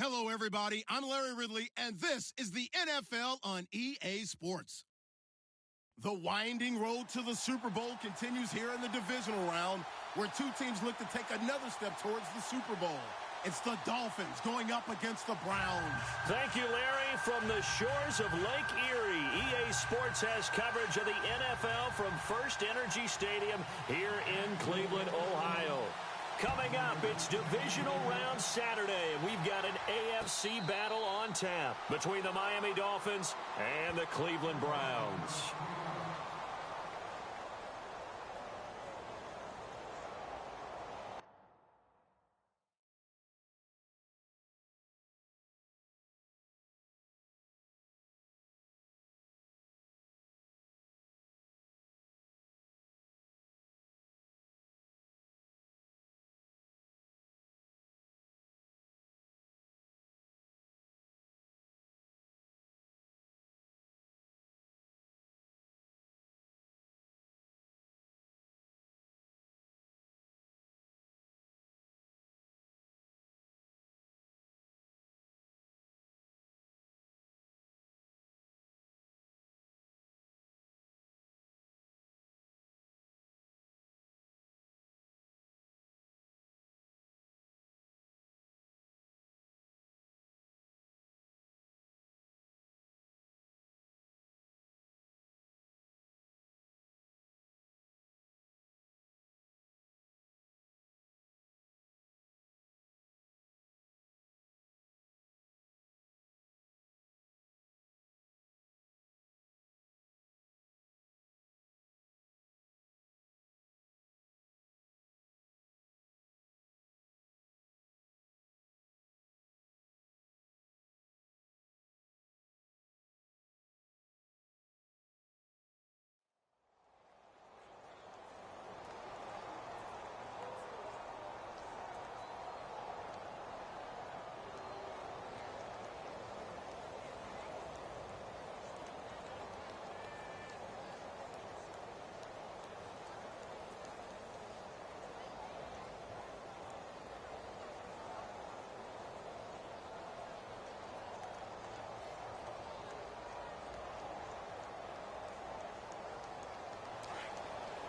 Hello, everybody. I'm Larry Ridley, and this is the NFL on EA Sports. The winding road to the Super Bowl continues here in the divisional round, where two teams look to take another step towards the Super Bowl. It's the Dolphins going up against the Browns. Thank you, Larry. From the shores of Lake Erie, EA Sports has coverage of the NFL from First Energy Stadium here in Cleveland, Ohio. Coming up, it's Divisional Round Saturday, and we've got an AFC battle on tap between the Miami Dolphins and the Cleveland Browns.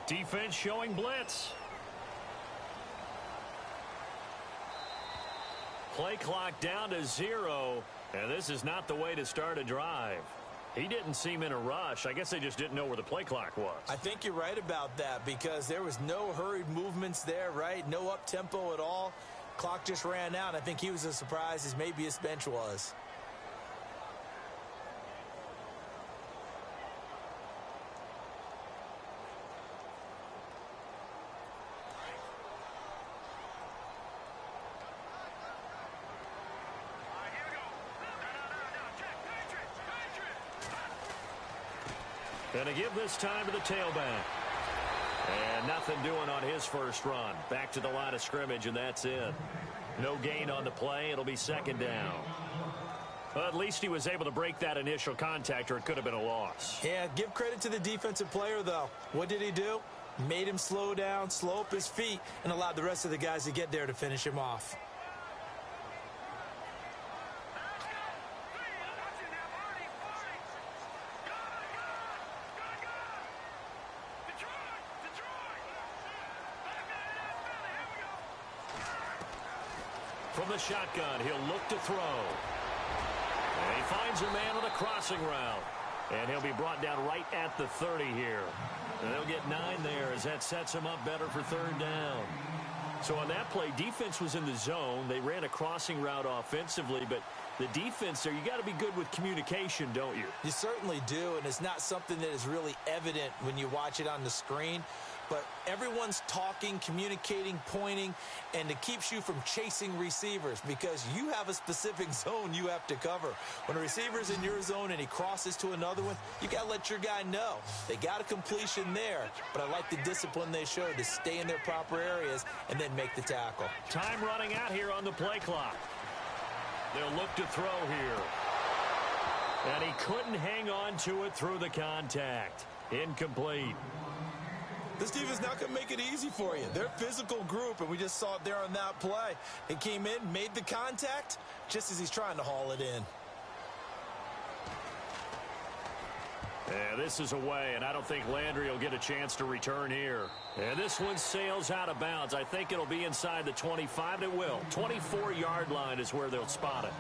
Defense showing blitz. Play clock down to 0, and this is not the way to start a drive. He didn't seem in a rush. I guess they just didn't know where the play clock was. I think you're right about that because there was no hurried movements there, right? No up-tempo at all. Clock just ran out. I think he was as surprised as maybe his bench was. Going to give this time to the tailback. And nothing doing on his first run. Back to the line of scrimmage, and that's it. No gain on the play. It'll be second down. Well, at least he was able to break that initial contact, or it could have been a loss. Yeah, give credit to the defensive player, though. What did he do? Made him slow down, slow up his feet, and allowed the rest of the guys to get there to finish him off. From the shotgun, he'll look to throw. And he finds a man on a crossing route. And he'll be brought down right at the 30 here. And they'll get 9 there as that sets him up better for third down. So on that play, defense was in the zone. They ran a crossing route offensively, but the defense there, you got to be good with communication, don't you? You certainly do, and it's not something that is really evident when you watch it on the screen. But everyone's talking, communicating, pointing, and it keeps you from chasing receivers because you have a specific zone you have to cover. When a receiver's in your zone and he crosses to another one, you got to let your guy know. They got a completion there, but I like the discipline they showed to stay in their proper areas and then make the tackle. Time running out here on the play clock. They'll look to throw here. And he couldn't hang on to it through the contact. Incomplete. This defense not going to make it easy for you. They're a physical group, and we just saw it there on that play. It came in, made the contact, just as he's trying to haul it in. Yeah, this is away, and I don't think Landry will get a chance to return here. And this one sails out of bounds. I think it'll be inside the 25. It will. 24-yard line is where they'll spot it.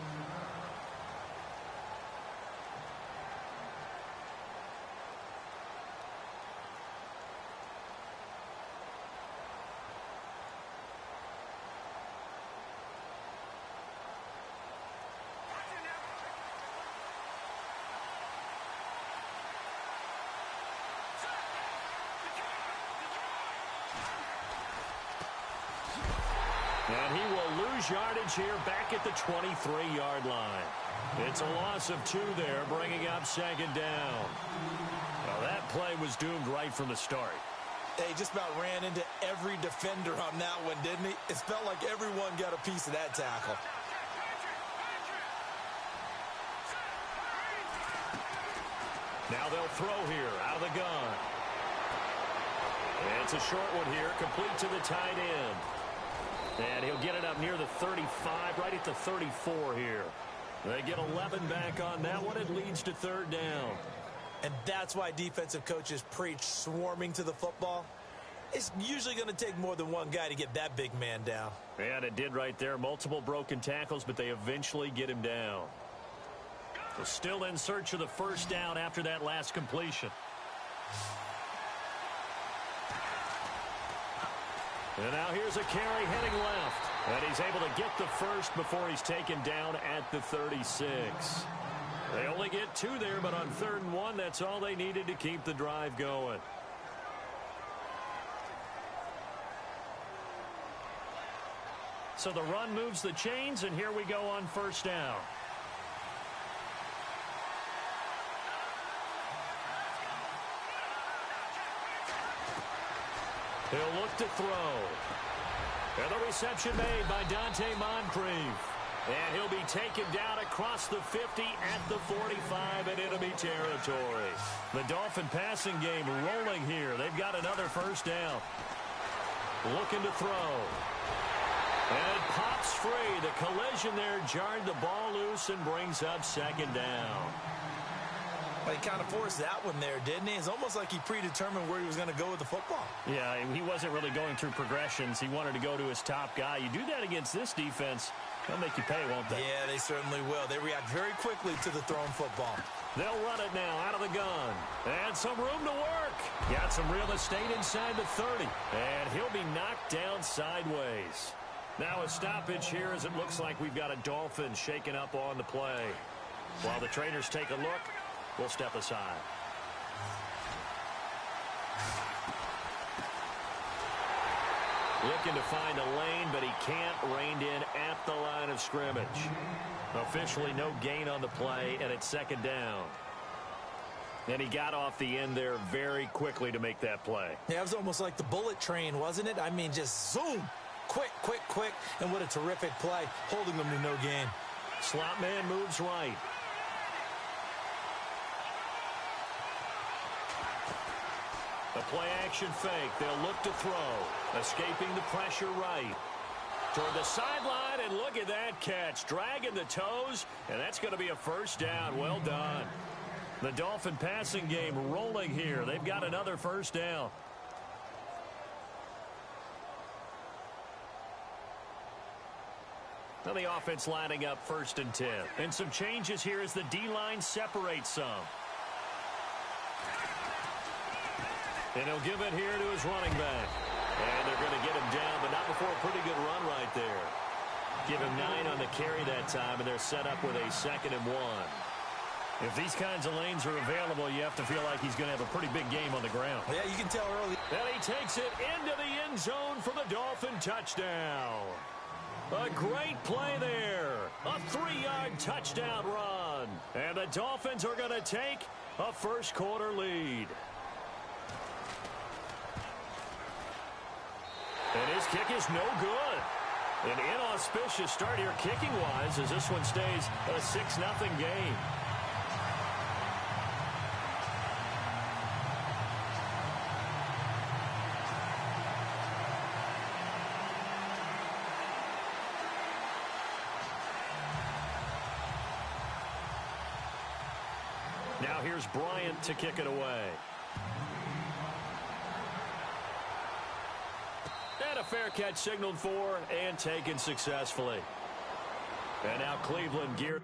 And he will lose yardage here back at the 23-yard line. It's a loss of 2 there, bringing up second down. Well, that play was doomed right from the start. He just about ran into every defender on that one, didn't he? It felt like everyone got a piece of that tackle. Now they'll throw here out of the gun. And it's a short one here, complete to the tight end. And he'll get it up near the 35, right at the 34 here. They get 11 back on that one. It leads to third down. And that's why defensive coaches preach swarming to the football. It's usually going to take more than one guy to get that big man down. And it did right there. Multiple broken tackles, but they eventually get him down. So still in search of the first down after that last completion. And now here's a carry heading left. And he's able to get the first before he's taken down at the 36. They only get 2 there, but on 3rd and 1, that's all they needed to keep the drive going. So the run moves the chains, and here we go on first down. He'll look to throw. And the reception made by Dante Moncrief. And he'll be taken down across the 50 at the 45 in enemy territory. The Dolphin passing game rolling here. They've got another first down. Looking to throw. And it pops free. The collision there jarred the ball loose and brings up second down. But he kind of forced that one there, didn't he? It's almost like he predetermined where he was going to go with the football. Yeah, he wasn't really going through progressions. He wanted to go to his top guy. You do that against this defense, they'll make you pay, won't they? Yeah, they certainly will. They react very quickly to the thrown football. They'll run it now out of the gun. And some room to work. Got some real estate inside the 30. And he'll be knocked down sideways. Now a stoppage here as it looks like we've got a Dolphin shaken up on the play. While the trainers take a look, we'll step aside. Looking to find a lane, but he can't. Reined in at the line of scrimmage. Officially no gain on the play, and it's second down. And he got off the end there very quickly to make that play. Yeah, it was almost like the bullet train, wasn't it? I mean, just zoom. Quick, quick, quick. And what a terrific play, holding them to no gain. Slot man moves right. A play-action fake. They'll look to throw. Escaping the pressure right. Toward the sideline, and look at that catch. Dragging the toes, and that's going to be a first down. Well done. The Dolphin passing game rolling here. They've got another first down. Now the offense lining up 1st and 10. And some changes here as the D-line separates some. And he'll give it here to his running back. And they're going to get him down, but not before a pretty good run right there. Give him 9 on the carry that time, and they're set up with a 2nd and 1. If these kinds of lanes are available, you have to feel like he's going to have a pretty big game on the ground. Yeah, you can tell early. And he takes it into the end zone for the Dolphin touchdown. A great play there. A 3-yard touchdown run. And the Dolphins are going to take a first-quarter lead. And his kick is no good. An inauspicious start here kicking-wise as this one stays a 6-0 game. here's Bryant to kick it away. And a fair catch signaled for and taken successfully. And now Cleveland geared.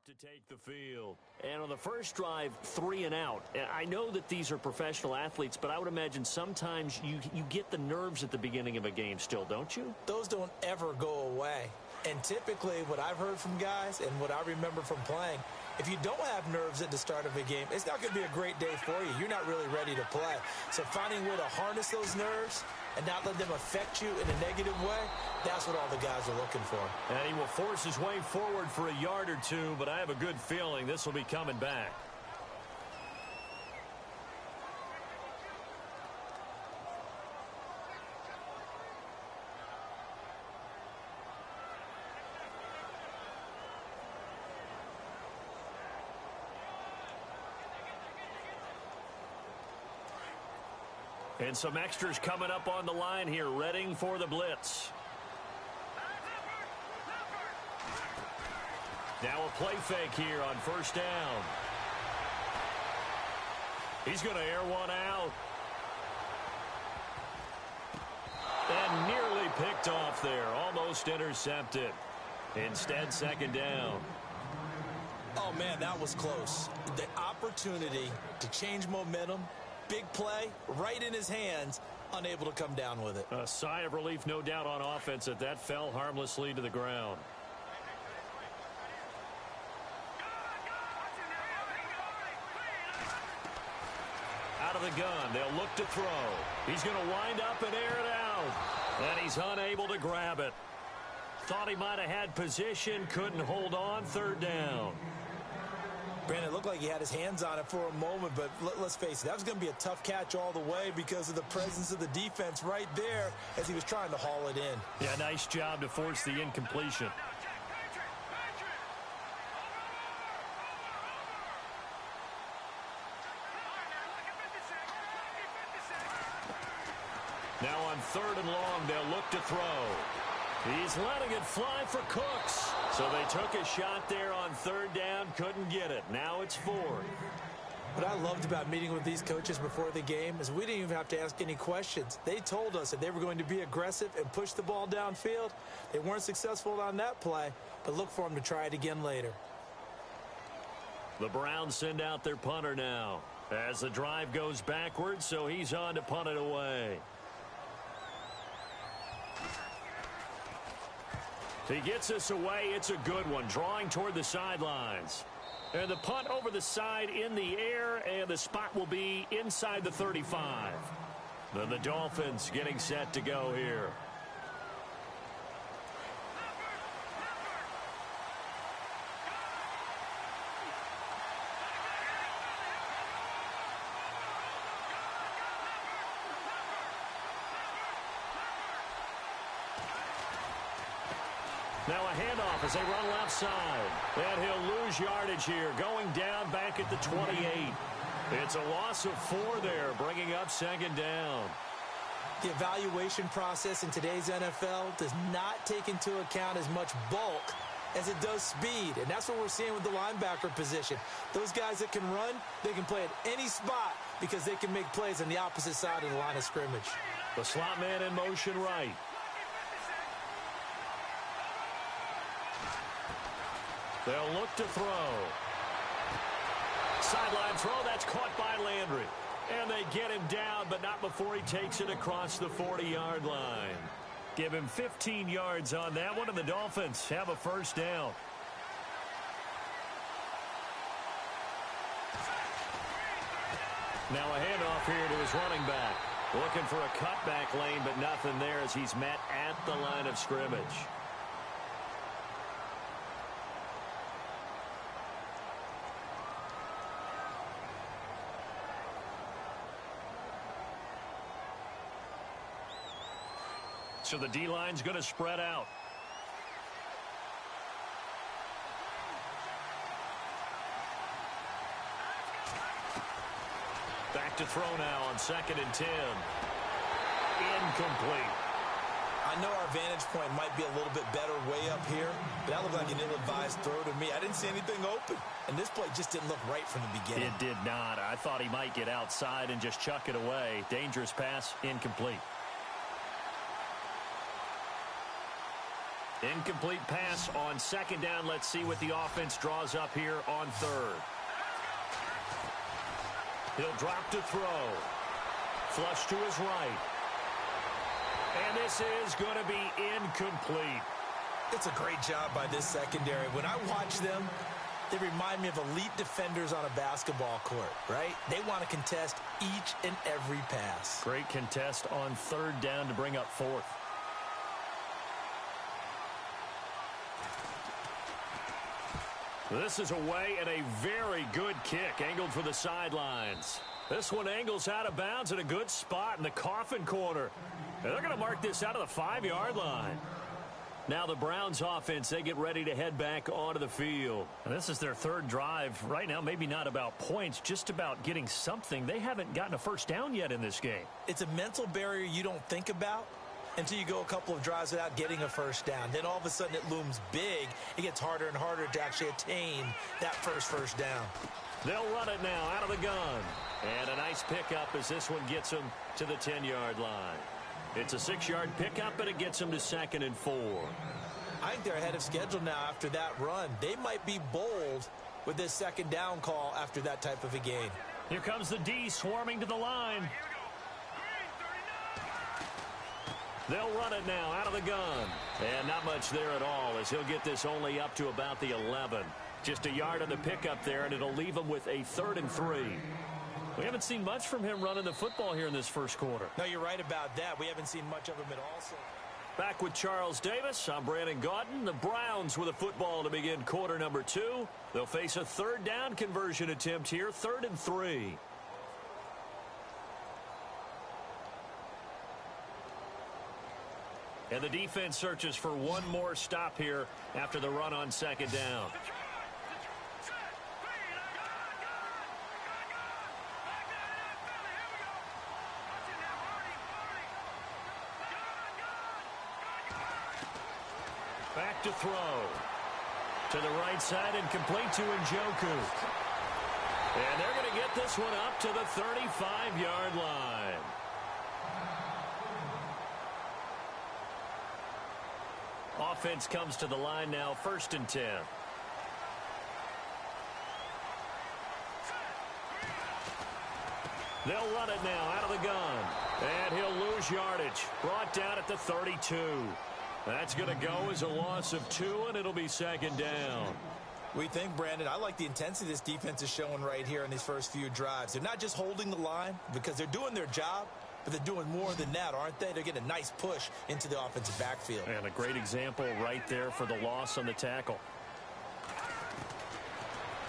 To take the field. And on the first drive, 3 and out. I know that these are professional athletes, but I would imagine sometimes you get the nerves at the beginning of a game still, don't you? Those don't ever go away. And typically what I've heard from guys and what I remember from playing, if you don't have nerves at the start of a game, it's not going to be a great day for you. You're not really ready to play. So finding a way to harness those nerves and not let them affect you in a negative way, that's what all the guys are looking for. And he will force his way forward for a yard or two, but I have a good feeling this will be coming back. And some extras coming up on the line here, readying for the blitz. Now a play fake here on first down. He's going to air one out. And nearly picked off there, almost intercepted. Instead, second down. Oh, man, that was close. The opportunity to change momentum, big play, right in his hands, unable to come down with it. A sigh of relief, no doubt, on offense that fell harmlessly to the ground. Out of the gun, they'll look to throw. He's going to wind up and air it out. And he's unable to grab it. Thought he might have had position, couldn't hold on, third down. Brandon, it looked like he had his hands on it for a moment, but let's face it, that was going to be a tough catch all the way because of the presence of the defense right there as he was trying to haul it in. Yeah, nice job to force the incompletion. Now on third and long, they'll look to throw. He's letting it fly for Cooks. So they took a shot there on third down, couldn't get it. Now it's fourth. What I loved about meeting with these coaches before the game is we didn't even have to ask any questions. They told us that they were going to be aggressive and push the ball downfield. They weren't successful on that play, but look for them to try it again later. The Browns send out their punter now as the drive goes backwards, so he's on to punt it away. He gets us away. It's a good one, drawing toward the sidelines. And the punt over the side in the air, and the spot will be inside the 35. Then the Dolphins getting set to go here. Now a handoff as they run left side. And he'll lose yardage here, going down back at the 28. It's a loss of 4 there, bringing up second down. The evaluation process in today's NFL does not take into account as much bulk as it does speed. And that's what we're seeing with the linebacker position. Those guys that can run, they can play at any spot because they can make plays on the opposite side of the line of scrimmage. The slot man in motion right. They'll look to throw. Sideline throw, that's caught by Landry. And they get him down, but not before he takes it across the 40-yard line. Give him 15 yards on that one, and the Dolphins have a first down. Now a handoff here to his running back. Looking for a cutback lane, but nothing there as he's met at the line of scrimmage. So the D-line's going to spread out. Back to throw now on 2nd and 10. Incomplete. I know our vantage point might be a little bit better way up here, but that looked like an ill-advised throw to me. I didn't see anything open, and this play just didn't look right from the beginning. It did not. I thought he might get outside and just chuck it away. Dangerous pass, incomplete. Incomplete pass on 2nd down. Let's see what the offense draws up here on 3rd. He'll drop to throw. Flush to his right. And this is going to be incomplete. It's a great job by this secondary. When I watch them, they remind me of elite defenders on a basketball court, right? They want to contest each and every pass. Great contest on 3rd down to bring up 4th. This is away and a very good kick, angled for the sidelines. This one angles out of bounds at a good spot in the coffin corner. And they're going to mark this out of the 5-yard line. Now the Browns offense, they get ready to head back onto the field. And this is their 3rd drive. Right now, maybe not about points, just about getting something. They haven't gotten a first down yet in this game. It's a mental barrier you don't think about until you go a couple of drives without getting a first down. Then all of a sudden it looms big. It gets harder and harder to actually attain that first down. They'll run it now out of the gun. And a nice pickup as this one gets them to the 10-yard line. It's a 6-yard pickup, and it gets them to 2nd and 4. I think they're ahead of schedule now after that run. They might be bold with this 2nd down call after that type of a gain. Here comes the D swarming to the line. They'll run it now out of the gun. And not much there at all as he'll get this only up to about the 11. Just a yard on the pickup there, and it'll leave him with a 3rd and 3. We haven't seen much from him running the football here in this first quarter. No, you're right about that. We haven't seen much of him at all. Back with Charles Davis, I'm Brandon Gaudin. The Browns with a football to begin quarter number 2. They'll face a 3rd down conversion attempt here, 3rd and 3. And the defense searches for one more stop here after the run on 2nd down. Back to throw. To the right side and complete to Njoku. And they're going to get this one up to the 35-yard line. Offense comes to the line now, 1st and 10. They'll run it now out of the gun. And he'll lose yardage. Brought down at the 32. That's going to go as a loss of 2, and it'll be 2nd down. We think, Brandon, I like the intensity this defense is showing right here in these first few drives. They're not just holding the line because they're doing their job, but they're doing more than that, aren't they? They're getting a nice push into the offensive backfield. And a great example right there for the loss on the tackle.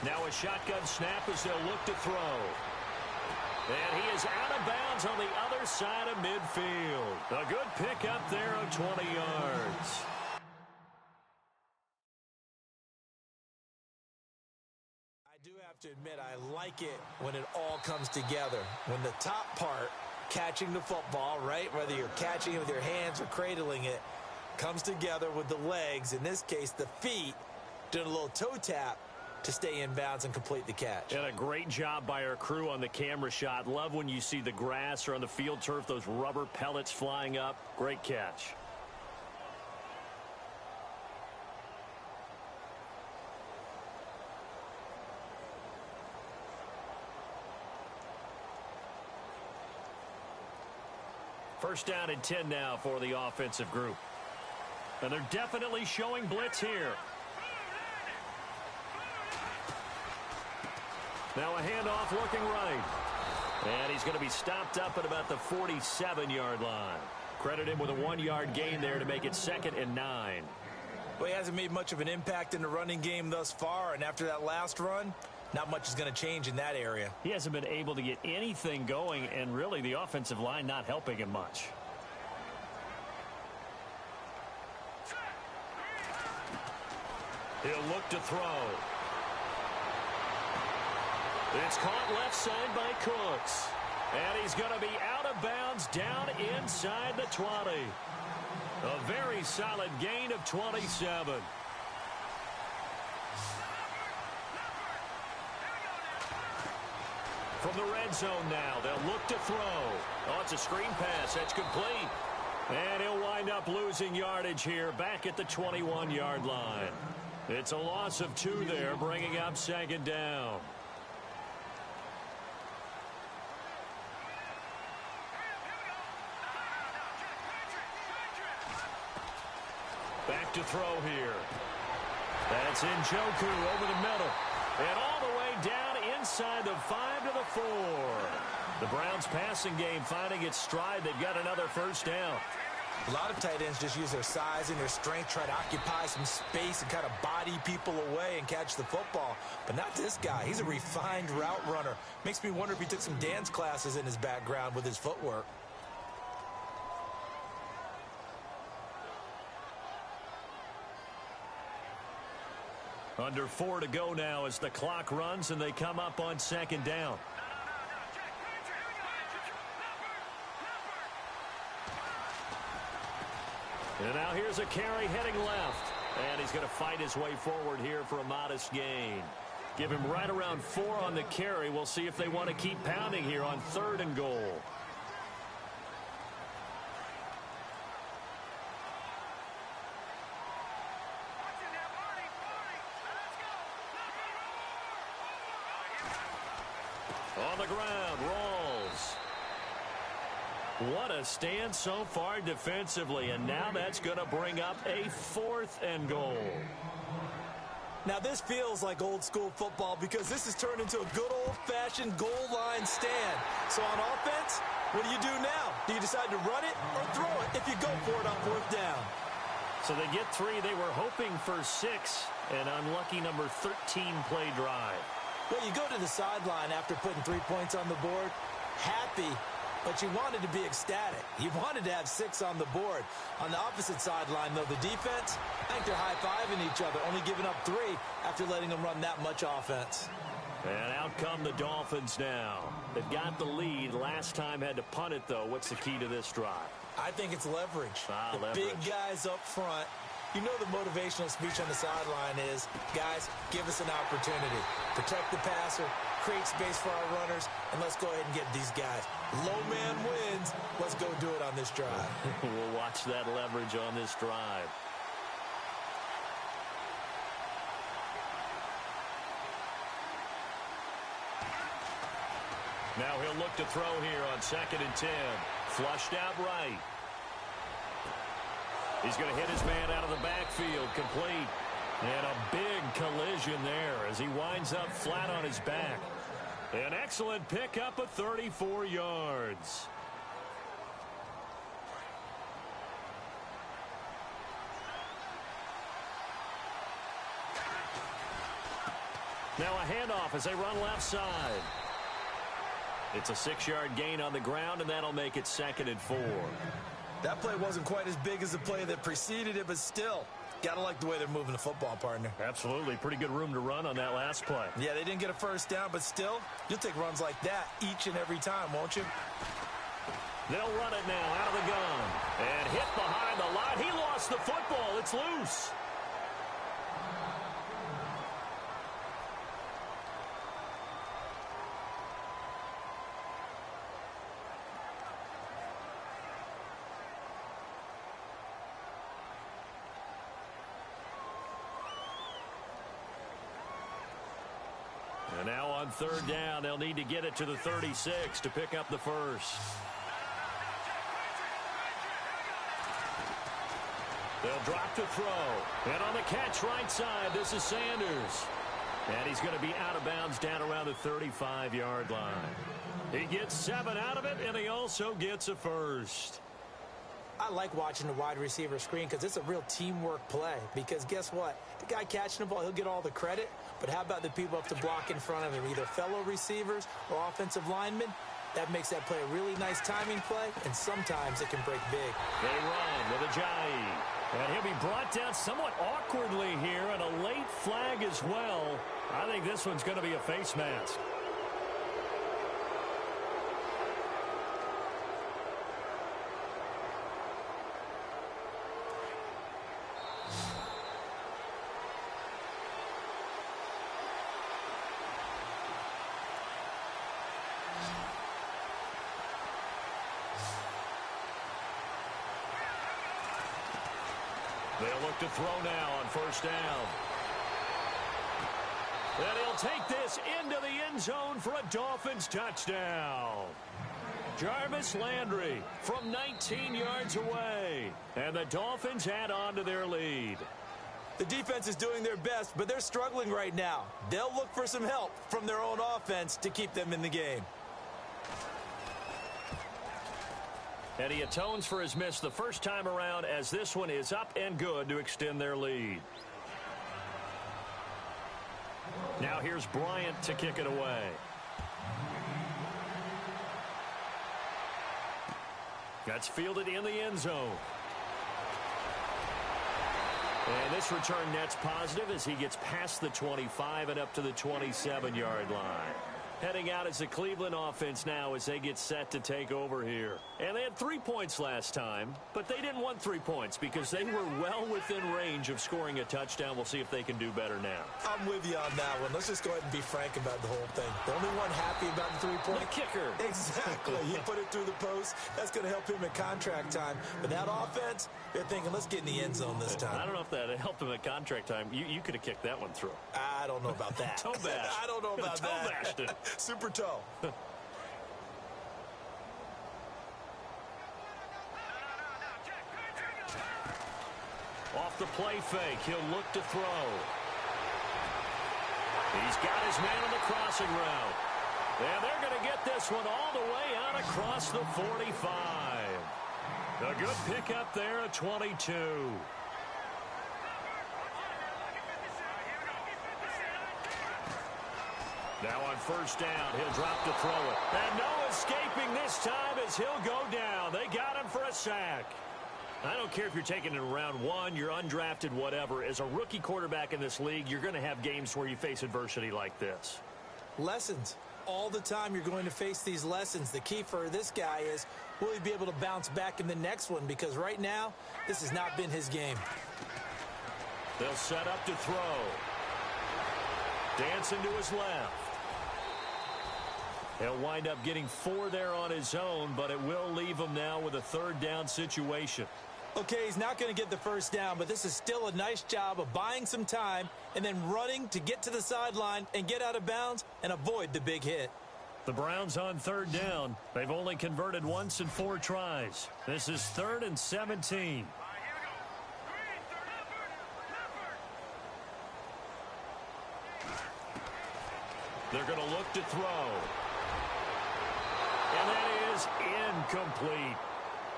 Now a shotgun snap as they'll look to throw. And he is out of bounds on the other side of midfield. A good pickup there of 20 yards. I do have to admit, I like it when it all comes together. When the top part, catching the football, right, whether you're catching it with your hands or cradling it, comes together with the legs, in this case the feet, doing a little toe tap to stay in bounds and complete the catch. And a great job by our crew on the camera shot. Love when you see the grass or on the field turf, those rubber pellets flying up. Great catch. First down and 10 now for the offensive group. And they're definitely showing blitz here. Now a handoff looking right. And he's going to be stopped up at about the 47-yard line. Credit him with a 1-yard gain there to make it 2nd and 9. Well, he hasn't made much of an impact in the running game thus far, and after that last run, not much is going to change in that area. He hasn't been able to get anything going, and really the offensive line not helping him much. He'll look to throw. It's caught left side by Cooks. And he's going to be out of bounds down inside the 20. A very solid gain of 27. From the red zone now, they'll look to throw. Oh, it's a screen pass. That's complete. And he'll wind up losing yardage here back at the 21-yard line. It's a loss of 2 there, bringing up second down. Back to throw here. That's Njoku over the middle. And all the way down inside the 5 to the 4. The Browns passing game finding its stride. They've got another first down. A lot of tight ends just use their size and their strength, try to occupy some space and kind of body people away and catch the football. But not this guy. He's a refined route runner. Makes me wonder if he took some dance classes in his background with his footwork. Under 4 to go now as the clock runs and they come up on second down. And now here's a carry heading left. And he's going to fight his way forward here for a modest gain. Give him right around 4 on the carry. We'll see if they want to keep pounding here on 3rd and goal. On the ground, rolls. What a stand so far defensively, and now that's going to bring up a 4th and goal. Now this feels like old school football because this has turned into a good old-fashioned goal line stand. So on offense, what do you do now? Do you decide to run it or throw it if you go for it on 4th down? So they get 3. They were hoping for 6. An unlucky number 13 play drive. Well, you go to the sideline after putting 3 points on the board, happy, but you wanted to be ecstatic. You wanted to have 6 on the board. On the opposite sideline, though, the defense, I think they're high-fiving each other, only giving up 3 after letting them run that much offense. And out come the Dolphins now. They've got the lead. Last time had to punt it, though. What's the key to this drive? I think it's leverage. Leverage. Big guys up front. You know the motivational speech on the sideline is, guys, give us an opportunity. Protect the passer, create space for our runners, and let's go ahead and get these guys. Low man wins. Let's go do it on this drive. We'll watch that leverage on this drive. Now he'll look to throw here on 2nd and 10. Flushed out right. He's going to hit his man out of the backfield, complete. And a big collision there as he winds up flat on his back. An excellent pickup of 34 yards. Now a handoff as they run left side. It's a 6-yard gain on the ground, and that'll make it 2nd and 4. That play wasn't quite as big as the play that preceded it, but still, gotta like the way they're moving the football, partner. Absolutely. Pretty good room to run on that last play. Yeah, they didn't get a first down, but still, you'll take runs like that each and every time, won't you? They'll run it now out of the gun. And hit behind the line. He lost the football. It's loose. And now on 3rd down, they'll need to get it to the 36 to pick up the first. They'll drop to throw. And on the catch right side, this is Sanders. And he's going to be out of bounds down around the 35-yard line. He gets 7 out of it, and he also gets a first. I like watching the wide receiver screen because it's a real teamwork play. Because guess what? The guy catching the ball, he'll get all the credit. But how about the people up to block in front of him, either fellow receivers or offensive linemen? That makes that play a really nice timing play, and sometimes it can break big. They run with Ajayi. And he'll be brought down somewhat awkwardly here, and a late flag as well. I think this one's going to be a face mask. They'll look to throw now on first down. And he'll take this into the end zone for a Dolphins touchdown. Jarvis Landry from 19 yards away. And the Dolphins add on to their lead. The defense is doing their best, but they're struggling right now. They'll look for some help from their own offense to keep them in the game. And he atones for his miss the first time around, as this one is up and good to extend their lead. Now here's Bryant to kick it away. That's fielded in the end zone. And this return net's positive as he gets past the 25 and up to the 27-yard line. Heading out as the Cleveland offense now as they get set to take over here. And they had 3 points last time, but they didn't want 3 points because they were well within range of scoring a touchdown. We'll see if they can do better now. I'm with you on that one. Let's just go ahead and be frank about the whole thing. The only one happy about the 3-point. The kicker. Exactly. He put it through the post. That's going to help him at contract time. But that offense, they're thinking, let's get in the end zone this time. I don't know if that helped him at contract time. You could have kicked that one through. I don't know about that. Toe bash. I don't know about that. Toe bashed it. Super toe. Off the play fake, he'll look to throw. He's got his man on the crossing route. And they're going to get this one all the way out across the 45. A good pickup there at 22. Now on first down, he'll drop to throw it. And no escaping this time as he'll go down. They got him for a sack. I don't care if you're taking it in round one, you're undrafted, whatever. As a rookie quarterback in this league, you're going to have games where you face adversity like this. Lessons. All the time you're going to face these lessons. The key for this guy is, will he be able to bounce back in the next one? Because right now, this has not been his game. They'll set up to throw. Dancing to his left. He'll wind up getting 4 there on his own, but it will leave him now with a third down situation. Okay, he's not going to get the first down, but this is still a nice job of buying some time and then running to get to the sideline and get out of bounds and avoid the big hit. The Browns on third down. They've only converted once in 4 tries. This is 3rd and 17. They're going to look to throw. And that is incomplete.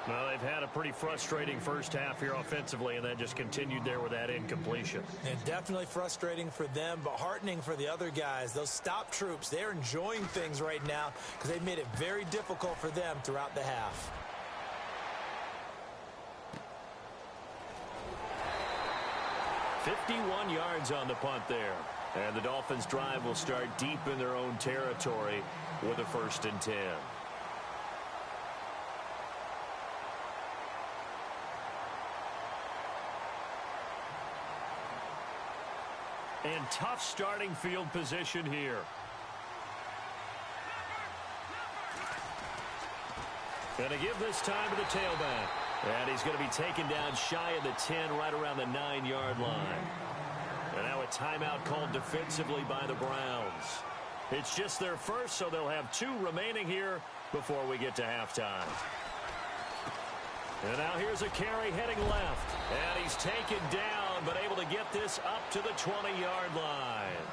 Well, they've had a pretty frustrating first half here offensively, and that just continued there with that incompletion. And definitely frustrating for them, but heartening for the other guys. Those stop troops, they're enjoying things right now because they made it very difficult for them throughout the half. "51 yards on the punt there. And the Dolphins' drive will start deep in their own territory with a 1st and 10. And tough starting field position here. Going to give this time to the tailback. And he's going to be taken down shy of the 10, right around the 9-yard line. And now a timeout called defensively by the Browns. It's just their first, so they'll have 2 remaining here before we get to halftime. And now here's a carry heading left. And he's taken down, but able to get this up to the 20-yard line.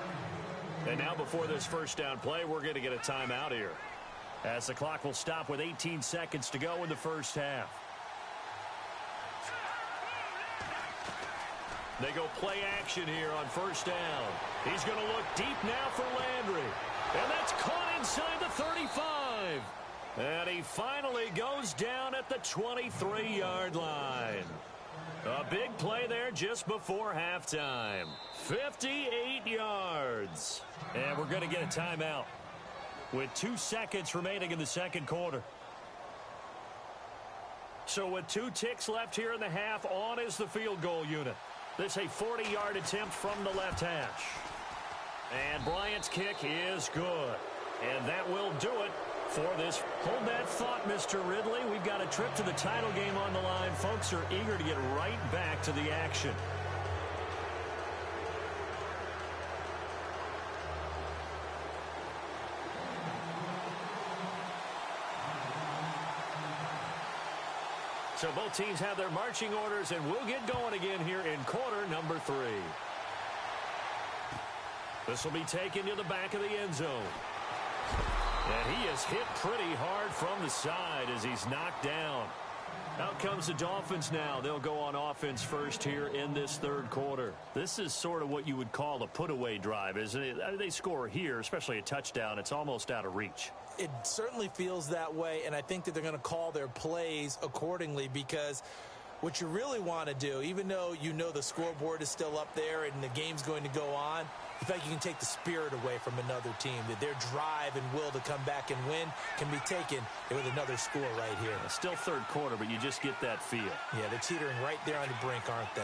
And now before this first down play, we're going to get a timeout here, as the clock will stop with 18 seconds to go in the first half. They go play action here on first down. He's going to look deep now for Landry. And that's caught inside the 35. And he finally goes down at the 23-yard line. A big play there just before halftime. 58 yards. And we're going to get a timeout with 2 seconds remaining in the second quarter. So with 2 ticks left here in the half, on is the field goal unit. This a 40-yard attempt from the left hash. And Bryant's kick is good. And that will do it for this. Hold that thought, Mr. Ridley. We've got a trip to the title game on the line. Folks are eager to get right back to the action. So both teams have their marching orders, and we'll get going again here in quarter number 3. This will be taken to the back of the end zone. And he is hit pretty hard from the side as he's knocked down. Out comes the Dolphins now. They'll go on offense first here in this third quarter. This is sort of what you would call a put-away drive, isn't it? They score here, especially a touchdown. It's almost out of reach. It certainly feels that way, and I think that they're going to call their plays accordingly, because what you really want to do, even though you know the scoreboard is still up there and the game's going to go on, in fact, you can take the spirit away from another team, that their drive and will to come back and win can be taken with another score right here. Still third quarter, but you just get that feel. Yeah, they're teetering right there on the brink, aren't they?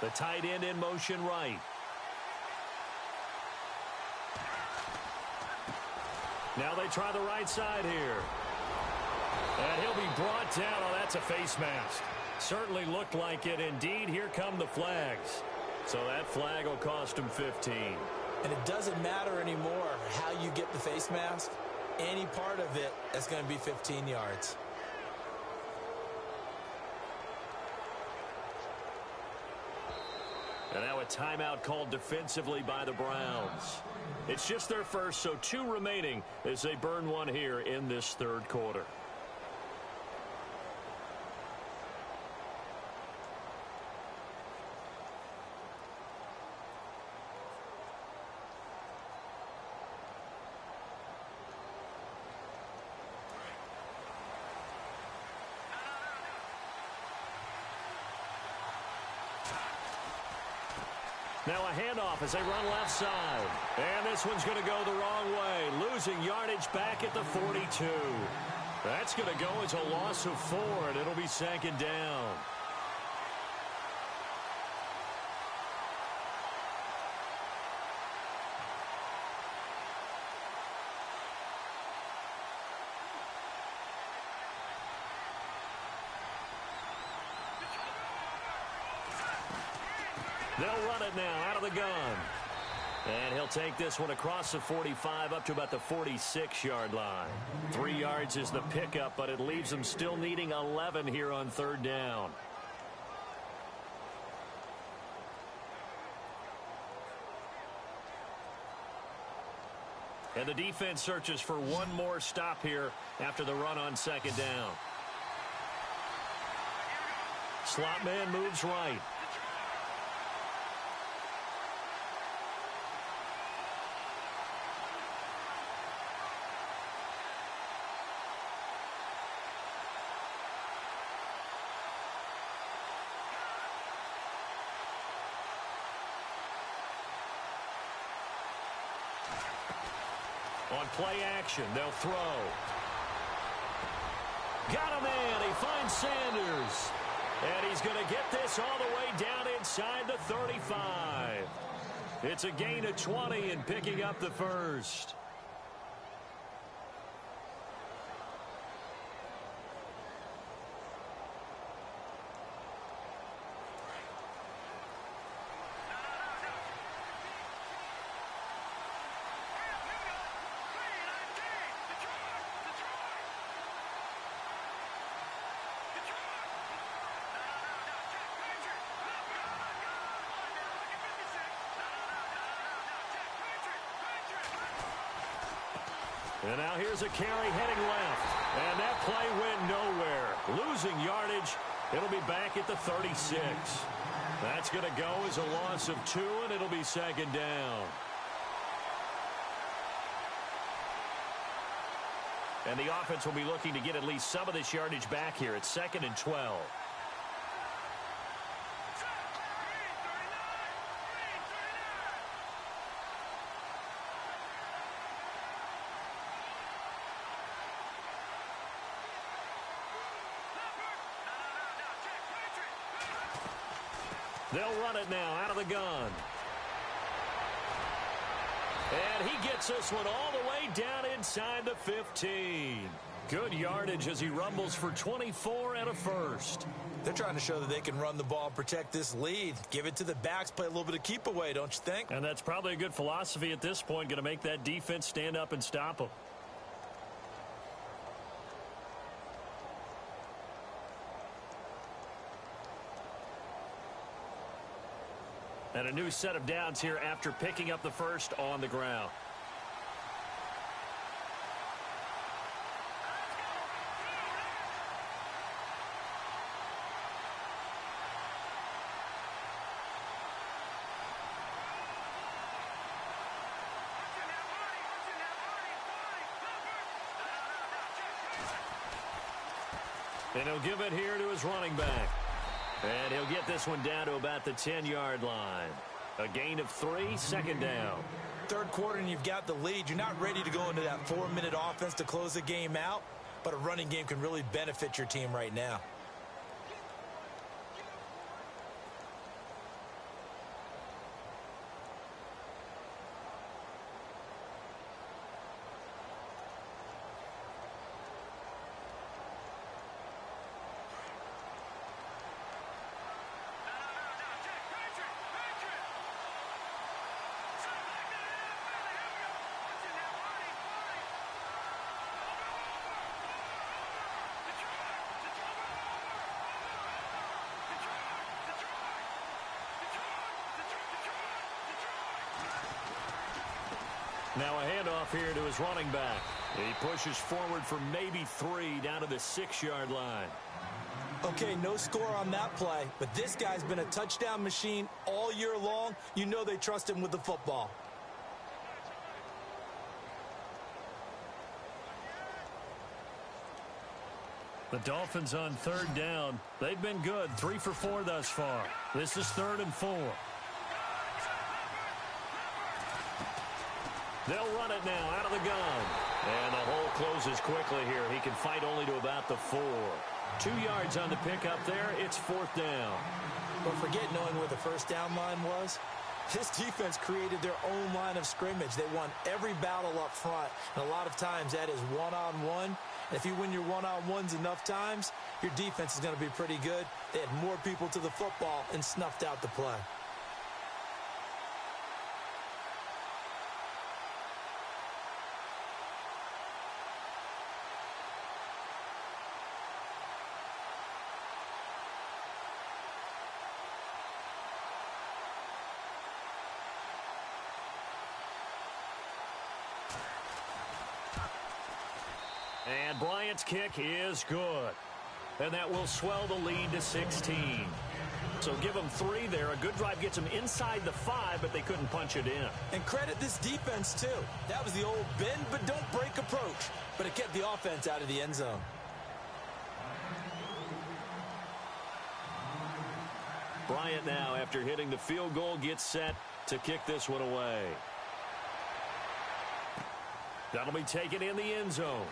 The tight end in motion right. Now they try the right side here. And he'll be brought down. Oh, that's a face mask. Certainly looked like it. Indeed, here come the flags. So that flag will cost him 15. And it doesn't matter anymore how you get the face mask. Any part of it, that's going to be 15 yards. And now a timeout called defensively by the Browns. It's just their first, so 2 remaining as they burn one here in this third quarter. Now a handoff as they run left side. And this one's going to go the wrong way. Losing yardage back at the 42. That's going to go as a loss of 4, and it'll be second down. They'll run it now out of the gun. And he'll take this one across the 45 up to about the 46-yard line. 3 yards is the pickup, but it leaves them still needing 11 here on third down. And the defense searches for one more stop here after the run on second down. Slot man moves right. On play action, they'll throw. Got a man. He finds Sanders. And he's going to get this all the way down inside the 35. It's a gain of 20 and picking up the first. And now here's a carry heading left. And that play went nowhere. Losing yardage. It'll be back at the 36. That's going to go as a loss of 2, and it'll be second down. And the offense will be looking to get at least some of this yardage back here. It's 2nd and 12. They'll run it now out of the gun. And he gets this one all the way down inside the 15. Good yardage as he rumbles for 24 and a first. They're trying to show that they can run the ball, protect this lead. Give it to the backs, play a little bit of keep away, don't you think? And that's probably a good philosophy at this point, going to make that defense stand up and stop them. And a new set of downs here after picking up the first on the ground. And he'll give it here to his running back. And he'll get this one down to about the 10-yard line. A gain of 3, 2nd down. Third quarter and you've got the lead. You're not ready to go into that 4-minute offense to close the game out, but a running game can really benefit your team right now. Now a handoff here to his running back. He pushes forward for maybe 3 down to the 6-yard line. Okay, no score on that play, but this guy's been a touchdown machine all year long. You know they trust him with the football. The Dolphins on 3rd down. They've been good, 3 for 4 thus far. This is 3rd and 4. They'll run it now out of the gun. And the hole closes quickly here. He can fight only to about the 4. 2 yards on the pickup there. It's 4th down. But forget knowing where the first down line was. This defense created their own line of scrimmage. They won every battle up front. And a lot of times that is one-on-one. And if you win your one-on-ones enough times, your defense is going to be pretty good. They had more people to the football and snuffed out the play. And Bryant's kick is good. And that will swell the lead to 16. So give them 3 there. A good drive gets them inside the 5, but they couldn't punch it in. And credit this defense, too. That was the old bend but don't break approach. But it kept the offense out of the end zone. Bryant now, after hitting the field goal, gets set to kick this one away. That'll be taken in the end zone.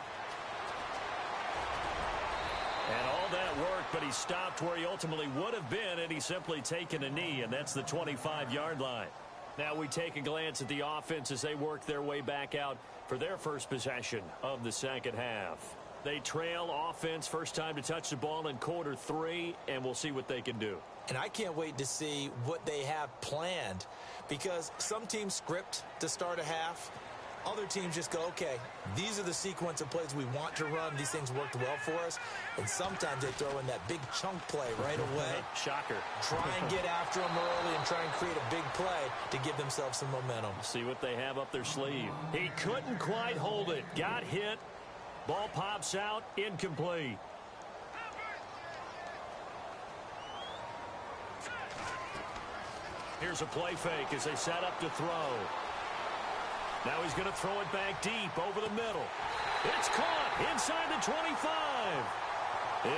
And all that worked, but he stopped where he ultimately would have been, and he's simply taken a knee, and that's the 25-yard line. Now we take a glance at the offense as they work their way back out for their first possession of the second half. They trail offense, first time to touch the ball in quarter 3, and we'll see what they can do. And I can't wait to see what they have planned, because some teams script to start a half. Other teams just go, okay, these are the sequence of plays we want to run. These things worked well for us. And sometimes they throw in that big chunk play right away. Shocker. Try and get after them early and try and create a big play to give themselves some momentum. See what they have up their sleeve. He couldn't quite hold it. Got hit. Ball pops out. Incomplete. Here's a play fake as they set up to throw. Now he's going to throw it back deep over the middle. It's caught. Inside the 25.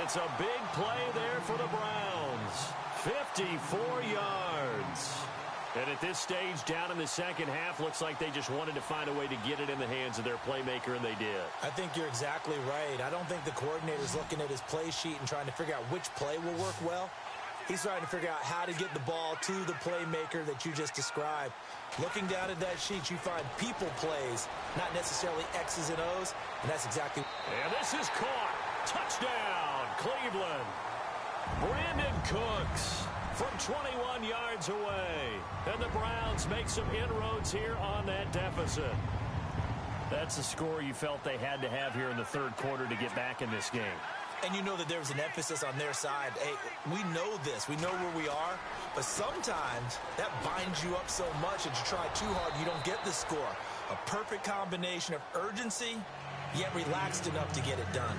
It's a big play there for the Browns. 54 yards. And at this stage, down in the second half, looks like they just wanted to find a way to get it in the hands of their playmaker, and they did. I think you're exactly right. I don't think the coordinator's looking at his play sheet and trying to figure out which play will work well. He's trying to figure out how to get the ball to the playmaker that you just described. Looking down at that sheet, you find people plays, not necessarily X's and O's, and that's exactly. And this is caught. Touchdown, Cleveland. Brandon Cooks from 21 yards away. And the Browns make some inroads here on that deficit. That's the score you felt they had to have here in the third quarter to get back in this game. And you know that there was an emphasis on their side. Hey, we know this. We know where we are. But sometimes that binds you up so much that you try too hard, you don't get the score. A perfect combination of urgency, yet relaxed enough to get it done.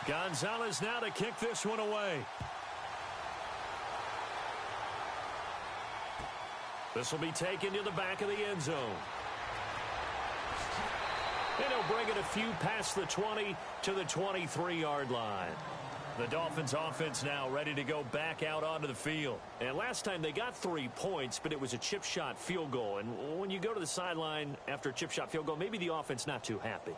Gonzalez now to kick this one away. This will be taken to the back of the end zone. And he'll bring it a few past the 20 to the 23-yard line. The Dolphins offense now ready to go back out onto the field. And last time they got 3 points, but it was a chip shot field goal. And when you go to the sideline after a chip shot field goal, maybe the offense not too happy.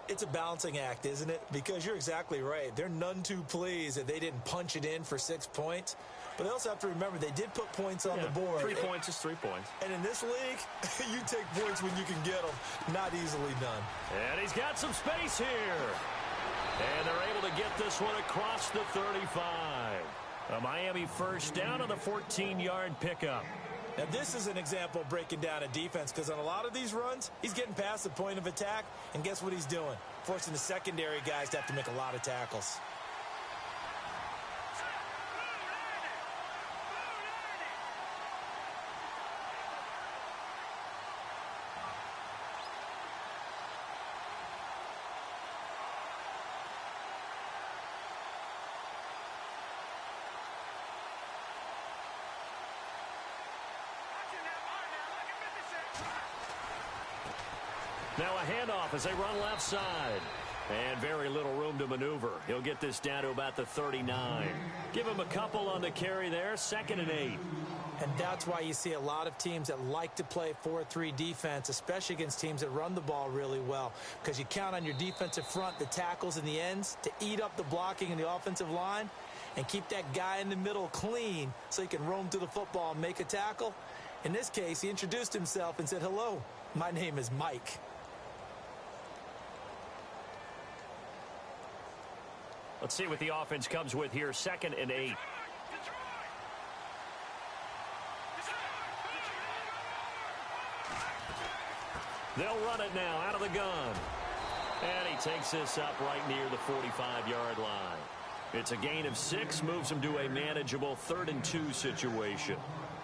It's a balancing act, isn't it? Because you're exactly right. They're none too pleased that they didn't punch it in for 6 points. But they also have to remember they did put points on the board. 3 points is 3 points. And in this league, you take points when you can get them. Not easily done. And he's got some space here. And they're able to get this one across the 35. A Miami first down on the 14-yard pickup. Now, this is an example of breaking down a defense because on a lot of these runs, he's getting past the point of attack, and guess what he's doing? Forcing the secondary guys to have to make a lot of tackles. Now a handoff as they run left side. And very little room to maneuver. He'll get this down to about the 39. Give him a couple on the carry there. 2nd and 8. And that's why you see a lot of teams that like to play 4-3 defense, especially against teams that run the ball really well. Because you count on your defensive front, the tackles and the ends, to eat up the blocking in the offensive line and keep that guy in the middle clean so he can roam through the football and make a tackle. In this case, he introduced himself and said, "Hello, my name is Mike." Let's see what the offense comes with here. 2nd and 8. They'll run it now out of the gun. And he takes this up right near the 45-yard line. It's a gain of 6, moves him to a manageable 3rd and 2 situation.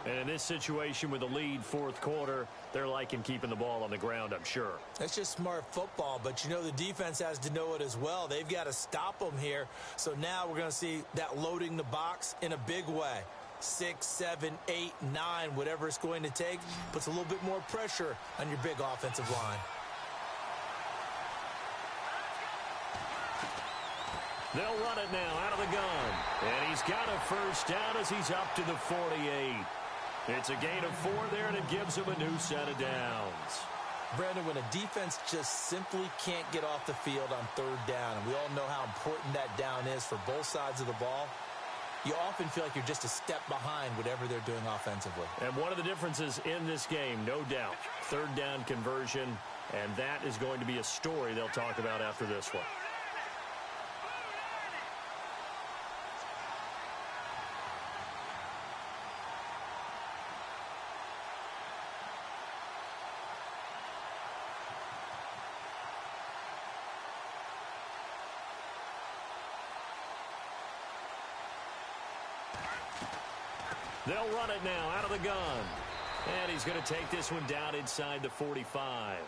And in this situation with a lead 4th quarter, they're liking keeping the ball on the ground, I'm sure. That's just smart football, but you know the defense has to know it as well. They've got to stop them here. So now we're going to see that loading the box in a big way. 6, 7, 8, 9, whatever it's going to take, puts a little bit more pressure on your big offensive line. They'll run it now out of the gun. And he's got a first down as he's up to the 48. It's a gain of 4 there, and it gives him a new set of downs. Brandon, when a defense just simply can't get off the field on 3rd down, and we all know how important that down is for both sides of the ball, you often feel like you're just a step behind whatever they're doing offensively. And one of the differences in this game, no doubt, 3rd down conversion, and that is going to be a story they'll talk about after this one. They'll run it now out of the gun. And he's going to take this one down inside the 45.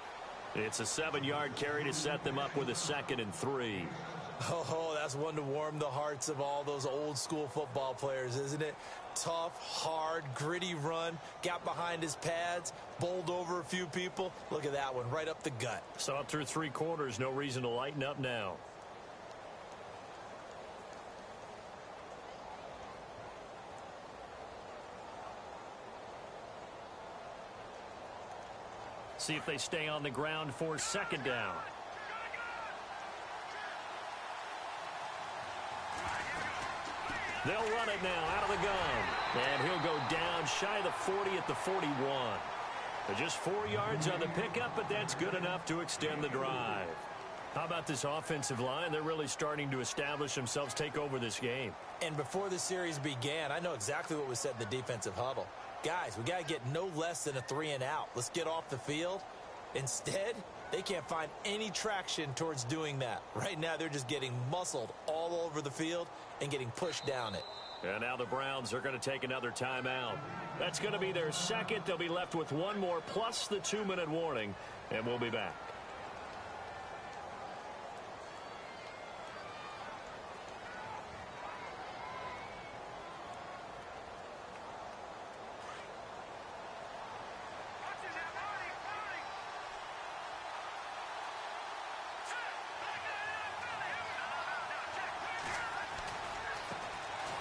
It's a 7-yard carry to set them up with a 2nd and 3. Oh, that's one to warm the hearts of all those old-school football players, isn't it? Tough, hard, gritty run, got behind his pads, bowled over a few people. Look at that one, right up the gut. So up through 3 quarters, no reason to lighten up now. See if they stay on the ground for 2nd down. They'll run it now out of the gun. And he'll go down shy of the 40 at the 41. Just 4 yards on the pickup, but that's good enough to extend the drive. How about this offensive line? They're really starting to establish themselves, take over this game. And before the series began, I know exactly what was said in the defensive huddle. Guys, we got to get no less than a 3 and out. Let's get off the field. Instead, they can't find any traction towards doing that. Right now, they're just getting muscled all over the field and getting pushed down it. And now the Browns are going to take another timeout. That's going to be their 2nd. They'll be left with 1 more plus the 2-minute warning, and we'll be back.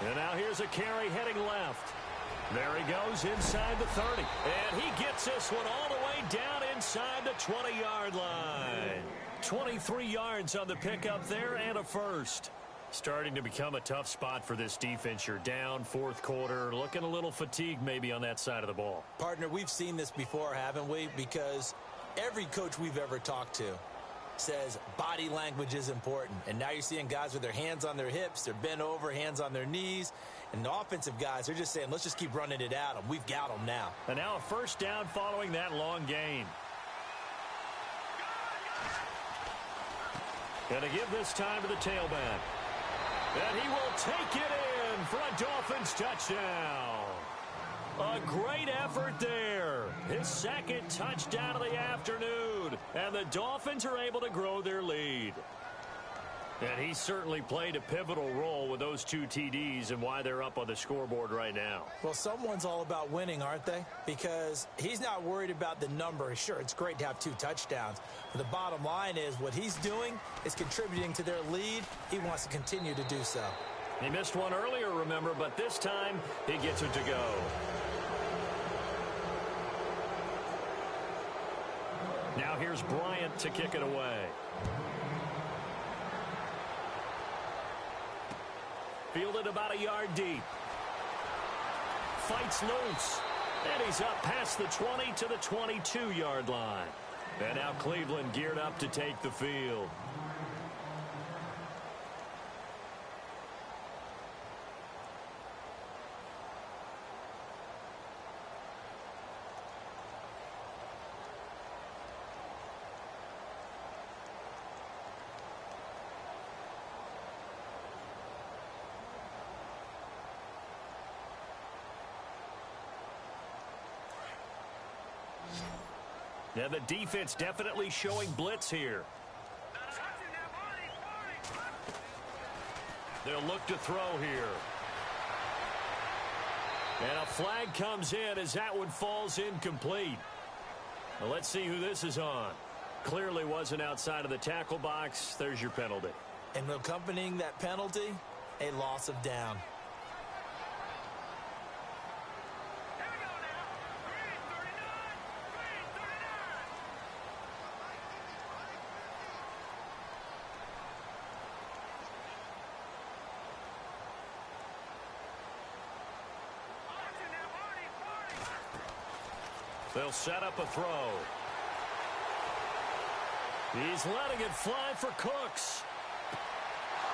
And now here's a carry heading left. There he goes inside the 30. And he gets this one all the way down inside the 20-yard line. 23 yards on the pickup there and a first. Starting to become a tough spot for this defense. You're down 4th quarter, looking a little fatigued maybe on that side of the ball. Partner, we've seen this before, haven't we? Because every coach we've ever talked to says body language is important. And now you're seeing guys with their hands on their hips, they're bent over, hands on their knees. And the offensive guys, they're just saying, let's just keep running it at them. We've got them now. And now a first down following that long gain. Going to give this time to the tailback. And he will take it in for a Dolphins touchdown. A great effort there. His 2nd touchdown of the afternoon. And the Dolphins are able to grow their lead. And he certainly played a pivotal role with those 2 TDs and why they're up on the scoreboard right now. Well, someone's all about winning, aren't they? Because he's not worried about the number. Sure, it's great to have 2 touchdowns. But the bottom line is what he's doing is contributing to their lead. He wants to continue to do so. He missed one earlier, remember, but this time he gets it to go. Now here's Bryant to kick it away. Fielded about a yard deep. Fights loose. And he's up past the 20 to the 22-yard line. And now Cleveland geared up to take the field. Yeah, the defense definitely showing blitz here. They'll look to throw here. And a flag comes in as that one falls incomplete. Well, let's see who this is on. Clearly wasn't outside of the tackle box. There's your penalty. And accompanying that penalty, a loss of down. They'll set up a throw. He's letting it fly for Cooks.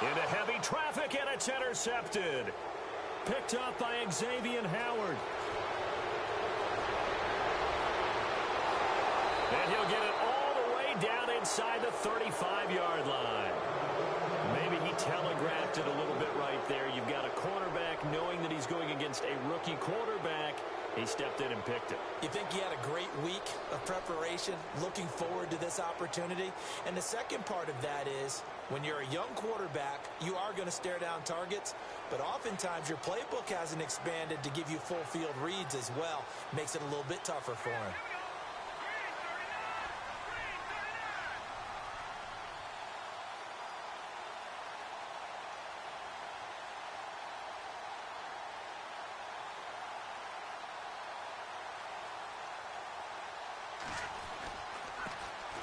Into heavy traffic, and it's intercepted. Picked up by Xavier Howard. And he'll get it all the way down inside the 35-yard line. Maybe he telegraphed it a little bit right there. You've got a cornerback knowing that he's going against a rookie quarterback. he stepped in and picked it. You think he had a great week of preparation, looking forward to this opportunity? And the second part of that is, when you're a young quarterback, you are going to stare down targets, but oftentimes your playbook hasn't expanded to give you full field reads as well. Makes it a little bit tougher for him.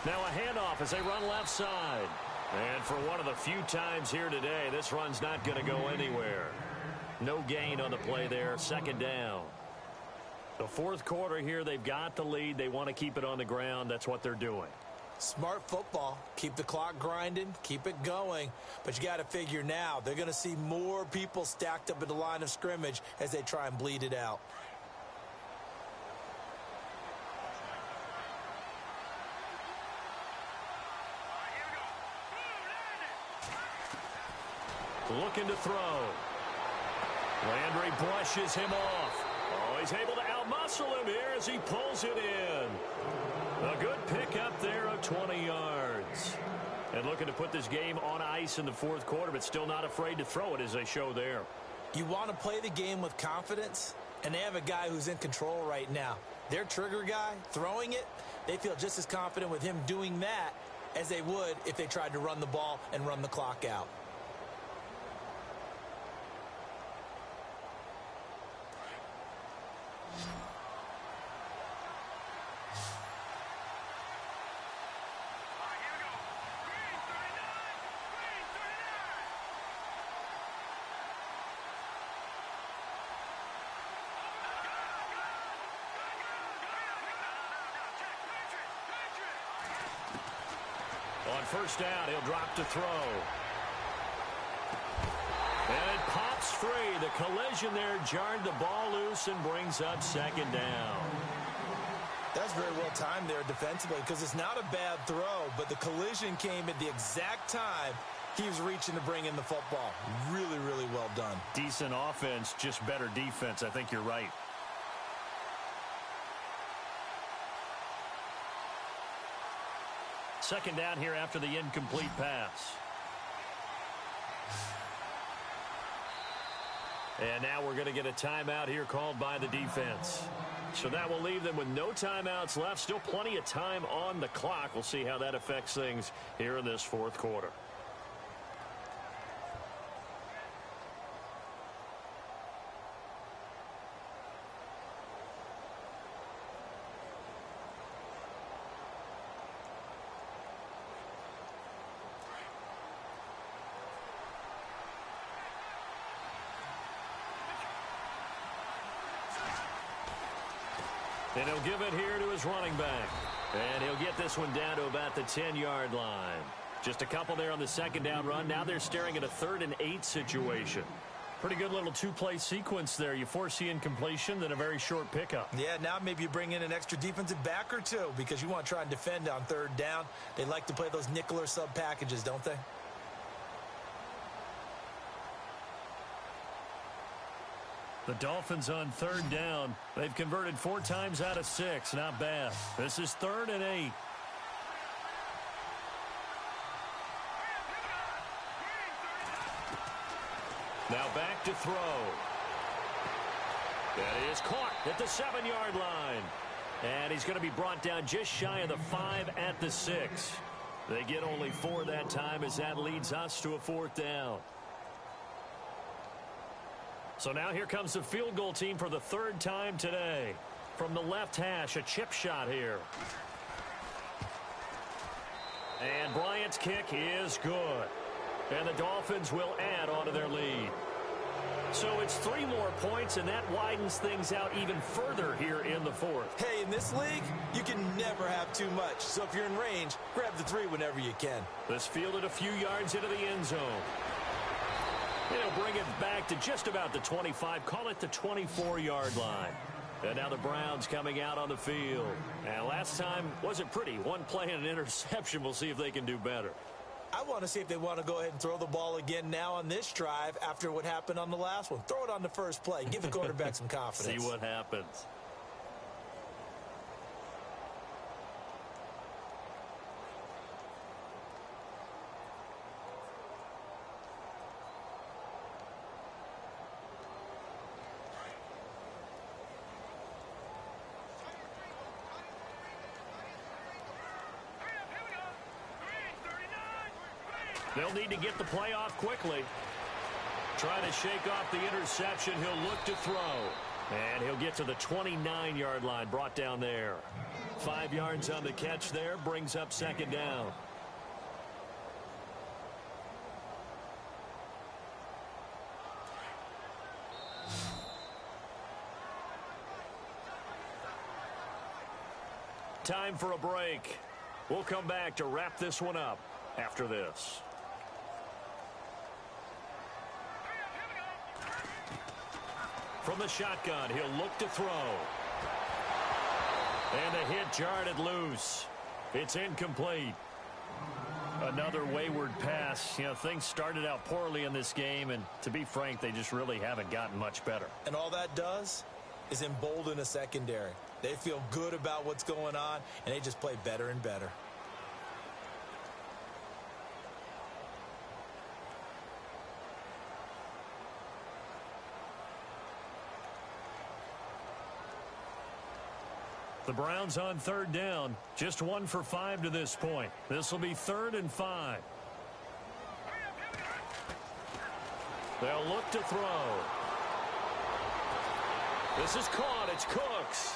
Now a handoff as they run left side. And for one of the few times here today, this run's not going to go anywhere. No gain on the play there. Second down. The fourth quarter here, they've got the lead. They want to keep it on the ground. That's what they're doing. Smart football. Keep the clock grinding. Keep it going. But you got to figure now, they're going to see more people stacked up at the line of scrimmage as they try and bleed it out. Looking to throw. Landry brushes him off. Oh, he's able to outmuscle him here as he pulls it in. A good pickup there of 20 yards. And looking to put this game on ice in the fourth quarter, but still not afraid to throw it as they show there. You want to play the game with confidence, and they have a guy who's in control right now. Their trigger guy, throwing it, they feel just as confident with him doing that as they would if they tried to run the ball and run the clock out. On first down, he'll drop to throw. And it pops free. The collision there jarred the ball loose and brings up second down. That's very well timed there defensively because it's not a bad throw, but the collision came at the exact time he was reaching to bring in the football. Really, really well done. Decent offense, just better defense. I think you're right. Second down here after the incomplete pass. And now we're going to get a timeout here called by the defense. So that will leave them with no timeouts left. Still plenty of time on the clock. We'll see how that affects things here in this fourth quarter. And he'll give it here to his running back. And he'll get this one down to about the 10-yard line. Just a couple there on the second down run. Now they're staring at a 3rd and 8 situation. Pretty good little two-play sequence there. You force the incompletion, then a very short pickup. Yeah, now maybe you bring in an extra defensive back or two because you want to try and defend on 3rd down. They like to play those nickel or sub packages, don't they? The Dolphins on 3rd down. They've converted 4 times out of 6. Not bad. This is 3rd and 8. Now back to throw. That is caught at the 7-yard line. And he's going to be brought down just shy of the 5 at the 6. They get only 4 that time as that leads us to a 4th down. So now here comes the field goal team for the 3rd time today. From the left hash, a chip shot here. And Bryant's kick is good. And the Dolphins will add on to their lead. So it's 3 more points, and that widens things out even further here in the 4th. Hey, in this league, you can never have too much. So if you're in range, grab the 3 whenever you can. This fielded a few yards into the end zone. He'll bring it back to just about the 25, call it the 24-yard line. And now the Browns coming out on the field. And last time wasn't pretty. One play and an interception. We'll see if they can do better. I want to see if they want to go ahead and throw the ball again now on this drive after what happened on the last one. Throw it on the first play. Give the quarterback some confidence. See what happens. They'll need to get the play off quickly. Trying to shake off the interception. He'll look to throw. And he'll get to the 29-yard line, brought down there. 5 yards on the catch there, brings up second down. Time for a break. We'll come back to wrap this one up after this. From the shotgun, he'll look to throw. And the hit jarred it loose. It's incomplete. Another wayward pass. You know, things started out poorly in this game, and to be frank, they just really haven't gotten much better. And all that does is embolden a secondary. They feel good about what's going on, and they just play better and better. The Browns on third down. Just 1 for 5 to this point. This will be 3rd and 5. They'll look to throw. This is caught. It's Cooks.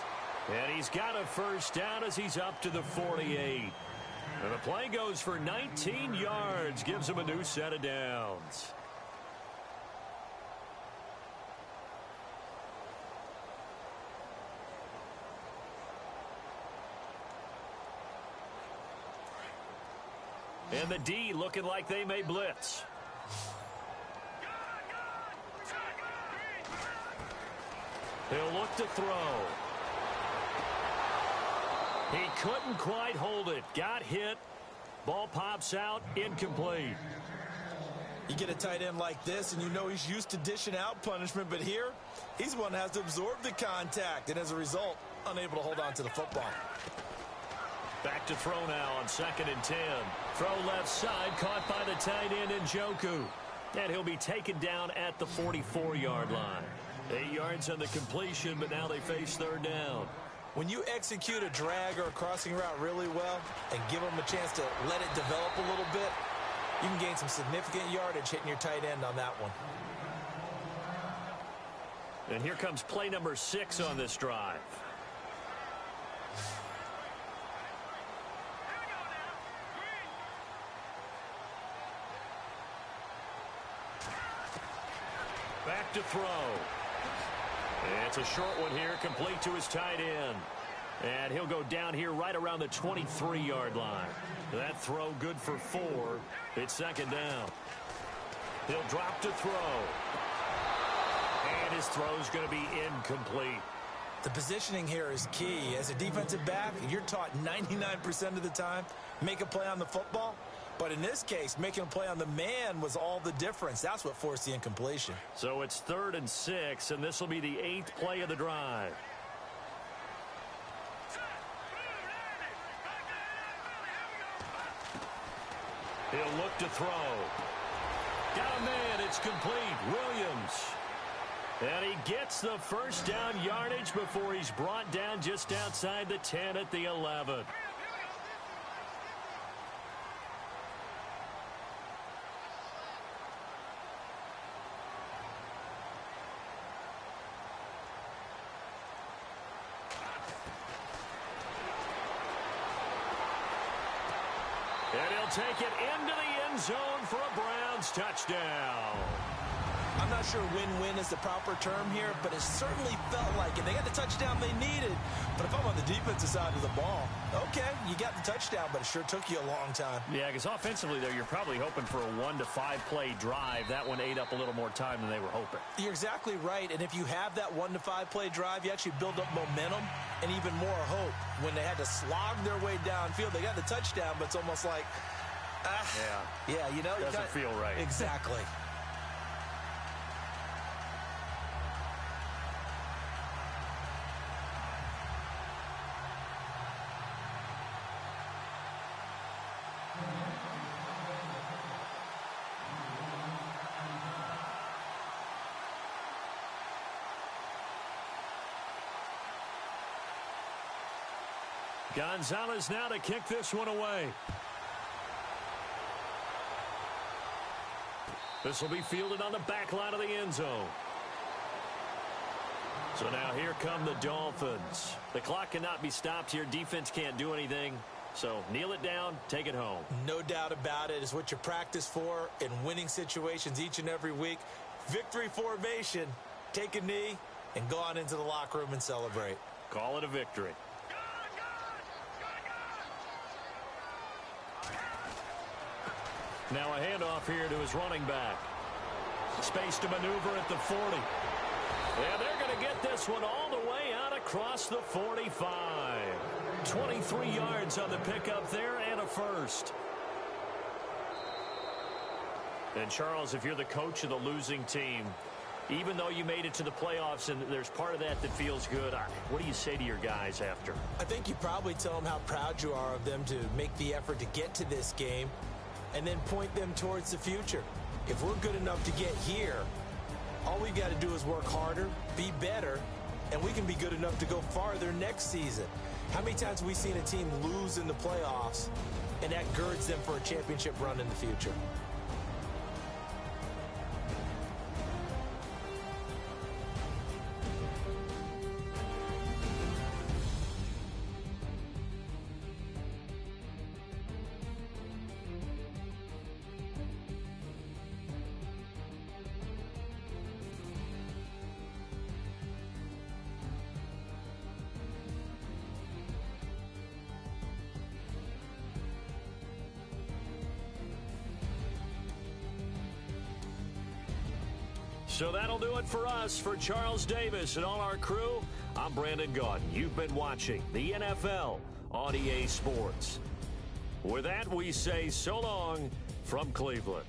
And he's got a first down as he's up to the 48. And the play goes for 19 yards. Gives him a new set of downs. And the D looking like they may blitz. He'll look to throw. He couldn't quite hold it. Got hit. Ball pops out. Incomplete. You get a tight end like this, and you know he's used to dishing out punishment, but here, he's the one that has to absorb the contact, and as a result, unable to hold on to the football. Back to throw now on 2nd and 10. Throw left side, caught by the tight end Njoku. And he'll be taken down at the 44-yard line. 8 yards on the completion, but now they face third down. When you execute a drag or a crossing route really well and give them a chance to let it develop a little bit, you can gain some significant yardage hitting your tight end on that one. And here comes play number 6 on this drive. Back to throw. It's a short one here, complete to his tight end. And he'll go down here right around the 23-yard line. That throw good for 4. It's second down. He'll drop to throw. And his throw's going to be incomplete. The positioning here is key. As a defensive back, you're taught 99% of the time, make a play on the football. But in this case, making a play on the man was all the difference. That's what forced the incompletion. So it's 3rd and 6, and this will be the 8th play of the drive. He'll look to throw. Got a man. It's complete. Williams. And he gets the first down yardage before he's brought down just outside the 10 at the 11. And he'll take it into the end zone for a Browns touchdown. I'm not sure win-win is the proper term here, but it certainly felt like it. They got the touchdown they needed, but if I'm on the defensive side of the ball, okay, you got the touchdown, but it sure took you a long time. Yeah, because offensively, though, you're probably hoping for a 1 to 5 play drive. That one ate up a little more time than they were hoping. You're exactly right, and if you have that 1 to 5 play drive, you actually build up momentum and even more hope. When they had to slog their way downfield, they got the touchdown, but it's almost like, yeah, you know, doesn't feel right. Exactly. Gonzalez now to kick this one away. This will be fielded on the back line of the end zone. So now here come the Dolphins. The clock cannot be stopped here. Defense can't do anything. So kneel it down, take it home. No doubt about it. It's what you practice for in winning situations each and every week. Victory formation. Take a knee and go on into the locker room and celebrate. Call it a victory. Now a handoff here to his running back. Space to maneuver at the 40. And they're going to get this one all the way out across the 45. 23 yards on the pickup there and a first. And Charles, if you're the coach of the losing team, even though you made it to the playoffs and there's part of that that feels good, what do you say to your guys after? I think you probably tell them how proud you are of them to make the effort to get to this game and then point them towards the future. If we're good enough to get here, all we got to do is work harder, be better, and we can be good enough to go farther next season. How many times have we seen a team lose in the playoffs, and that girds them for a championship run in the future? So that'll do it for us. For Charles Davis and all our crew, I'm Brandon Gaudin. You've been watching the NFL on EA Sports. With that, we say so long from Cleveland.